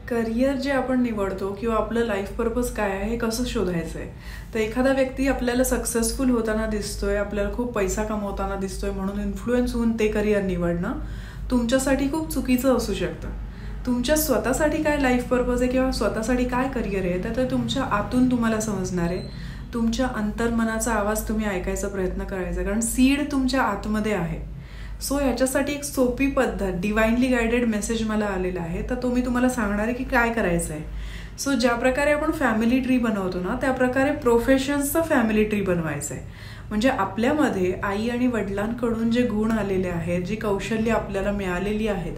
Career जे आपण निवडतो किंवा आपलं लाईफ पर्पज काय आहे हे कसं शोधायचं आहे. तर एखादा व्यक्ती आपल्याला सक्सेसफुल होताना दिसतोय, आपल्याला खूप पैसा कमवताना दिसतोय म्हणून इन्फ्लुएन्स होऊन ते करियर निवडणं तुमच्यासाठी खूप चुकीचं असू शकतं. तुमच्या स्वतःसाठी काय लाईफ पर्पज आहे किंवा स्वतःसाठी काय करियर आहे तर ते तुमच्या आतून तुम्हाला समजणार आहे. तुमच्या अंतर्मनाचा आवाज तुम्ही ऐकायचा प्रयत्न करायचा, कारण सीड तुमच्या आतमध्ये आहे. सो याच्यासाठी एक सोपी पद्धत, डिवाइनली गायडेड मेसेज मला आलेला आहे, तर तो मी तुम्हाला सांगणार आहे की काय करायचं आहे. सो ज्या प्रकारे आपण फॅमिली ट्री बनवतो ना, त्या प्रकारे प्रोफेशन्सचं फॅमिली ट्री बनवायचं आहे. म्हणजे आपल्यामध्ये आई आणि वडिलांकडून जे गुण आलेले आहेत, जी कौशल्य आपल्याला मिळालेली आहेत,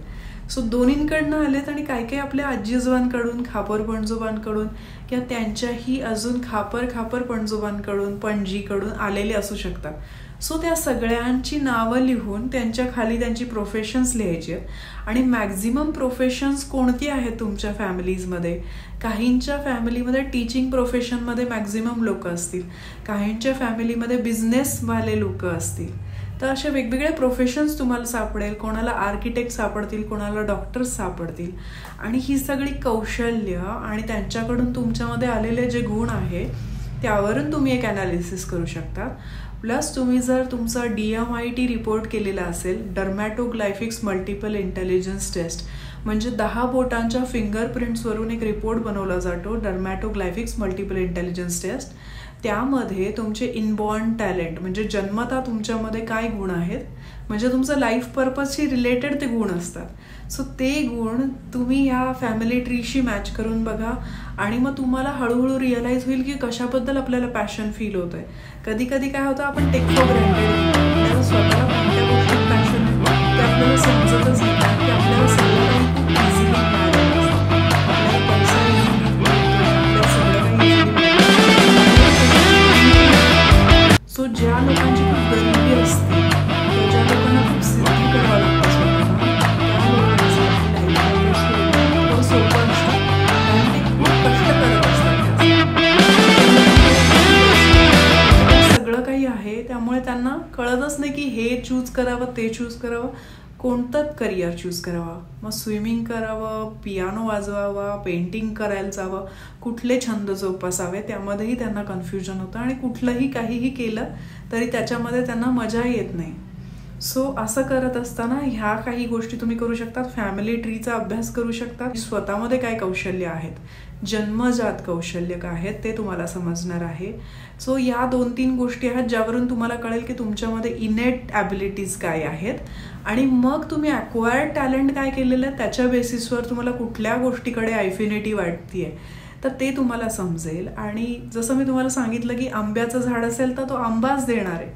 सो दोन्हींकडनं आलेत आणि काही काही आपल्या आजीजोबांकडून, खापर पणजोबांकडून किंवा त्यांच्याही अजून खापर पणजोबांकडून, पणजीकडून आलेले असू शकतात. सो त्या सगळ्यांची नावं लिहून त्यांच्या खाली त्यांची प्रोफेशन्स लिहायची आहेत आणि मॅक्झिमम प्रोफेशन्स कोणती आहेत तुमच्या फॅमिलीजमध्ये. काहींच्या फॅमिलीमध्ये टीचिंग प्रोफेशनमध्ये मॅक्झिमम लोक असतील, काहींच्या फॅमिलीमध्ये बिझनेसवाले लोक असतील. तर असे वेगवेगळे प्रोफेशन्स तुम्हाला सापडेल. कोणाला आर्किटेक्ट सापडतील, कोणाला डॉक्टर्स सापडतील. आणि ही सगळी कौशल्य आणि त्यांच्याकडून तुमच्यामध्ये आलेले जे गुण आहे त्यावरून तुम्ही एक ॲनालिसिस करू शकता. प्लस तुम्ही जर तुमचा DMIT रिपोर्ट केलेला असेल, डर्मॅटोग्लायफिक्स मल्टिपल इंटेलिजन्स टेस्ट, म्हणजे 10 बोटांच्या फिंगरप्रिंट्सवरून एक रिपोर्ट बनवला जातो, डर्मॅटोग्लायफिक्स मल्टिपल इंटेलिजन्स टेस्ट. त्यामध्ये तुमचे इनबॉर्न टॅलेंट म्हणजे जन्मतः तुमच्यामध्ये काय गुण आहेत, म्हणजे तुमचं लाईफ पर्पजशी रिलेटेड ते गुण असतात. सो ते गुण तुम्ही ह्या फॅमिली ट्रीशी मॅच करून बघा आणि मग तुम्हाला हळूहळू रिअलाईज होईल की कशाबद्दल आपल्याला पॅशन फील होतंय. कधी कधी काय होतं, आपण टेक फॉर ग्रँटेड स्वतःला कोणत्या गोष्टीत पॅशन आहे ते आपल्याला समजतच नाही की आपल्याला सगळं काही खूप इझिली मिळालेलं असतं. आपल्याला पैसा सो ज्या लोकांची खूप गरिबी असते, ज्या लोकांना खूप सिद्धी करावं लागतं स्वतःला, त्या लोकांसाठी सोपं असतं कारण ते खूप कष्ट करत असतात. सगळं काही आहे त्यामुळे त्यांना कळतच नाही की हे चूज करावं, ते चूज करावं, कोणतं करियर चूज करावं. मग स्विमिंग करावं, पियानो वाजवावा, पेंटिंग करायला जावं, कुठले छंद जोपासावे त्यामध्येही त्यांना कन्फ्युजन होतं आणि कुठलंही काहीही केलं तरी त्याच्यामध्ये त्यांना मजा येत नाही. सो असं करत असताना ह्या काही गोष्टी तुम्ही करू शकतात. फॅमिली ट्रीचा अभ्यास करू शकता. स्वतःमध्ये काय कौशल्य आहेत, जन्मजात कौशल्य काय आहेत ते तुम्हाला समजणार आहे. सो या 2-3 गोष्टी आहेत ज्यावरून तुम्हाला कळेल की तुमच्यामध्ये इनेट ॲबिलिटीज काय आहेत आणि मग तुम्ही ॲक्वायर्ड टॅलेंट काय केलेलं आहे त्याच्या बेसिसवर तुम्हाला कुठल्या गोष्टीकडे ॲफिनिटी वाटते तर ते तुम्हाला समजेल. आणि जसं मी तुम्हाला सांगितलं की आंब्याचं झाड असेल तर तो आंबाच देणार आहे.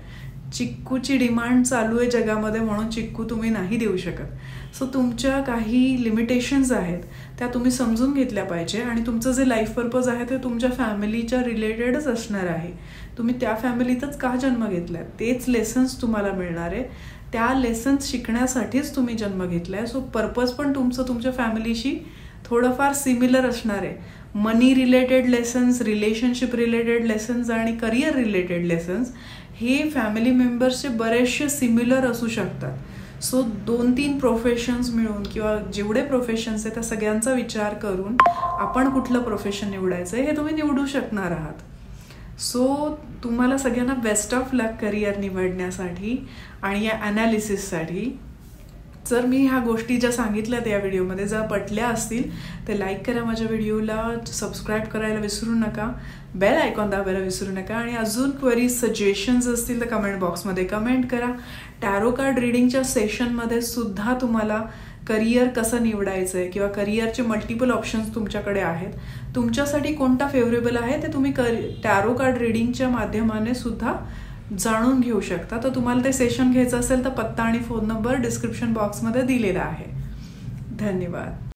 चिक्कूची डिमांड चालू आहे जगामध्ये म्हणून चिक्कू तुम्ही नाही देऊ शकत. सो तुमच्या काही लिमिटेशन्स आहेत त्या तुम्ही समजून घेतल्या पाहिजे आणि तुमचं जे लाईफ पर्पज आहे ते तुमच्या फॅमिलीच्या रिलेटेडच असणार आहे. तुम्ही त्या फॅमिलीतच का जन्म घेतलाय, तेच लेसन्स तुम्हाला मिळणार आहे. त्या लेसन्स शिकण्यासाठीच तुम्ही जन्म घेतलाय. सो पर्पज पण तुमचं तुमच्या फॅमिलीशी थोडंफार सिमिलर असणार आहे. Money related lessons, relationship related lessons आणि करिअर रिलेटेड लेसन्स हे फॅमिली मेंबर्सचे बरेचसे सिमिलर असू शकतात. सो 2-3 प्रोफेशन्स मिळून किंवा जेवढे प्रोफेशन्स आहेत त्या सगळ्यांचा विचार करून आपण कुठलं प्रोफेशन निवडायचं हे तुम्ही निवडू शकणार आहात. सो तुम्हाला सगळ्यांना बेस्ट ऑफ लक करिअर निवडण्यासाठी आणि या ॲनालिसिससाठी. जर मी ह्या गोष्टी ज्या सांगितल्यात या व्हिडिओमध्ये जर पटल्या असतील तर लाईक करा माझ्या व्हिडिओला, सबस्क्राईब करायला विसरू नका, बेल आयकॉन दाबायला विसरू नका आणि अजून क्वेरीज सजेशन्स असतील तर कमेंट बॉक्समध्ये कमेंट करा. टॅरो कार्ड रिडिंगच्या सेशनमध्ये सुद्धा तुम्हाला करिअर कसं निवडायचं आहे किंवा करिअरचे मल्टिपल ऑप्शन्स तुमच्याकडे आहेत, तुमच्यासाठी कोणता फेवरेबल आहे ते तुम्ही टॅरो कार्ड रिडिंगच्या माध्यमाने सुद्धा जाणून घेऊ शकता. तर तुम्हाला ते सेशन घ्यायचं असेल तर पत्ता आणि फोन नंबर डिस्क्रिप्शन बॉक्समध्ये दिलेला आहे. धन्यवाद.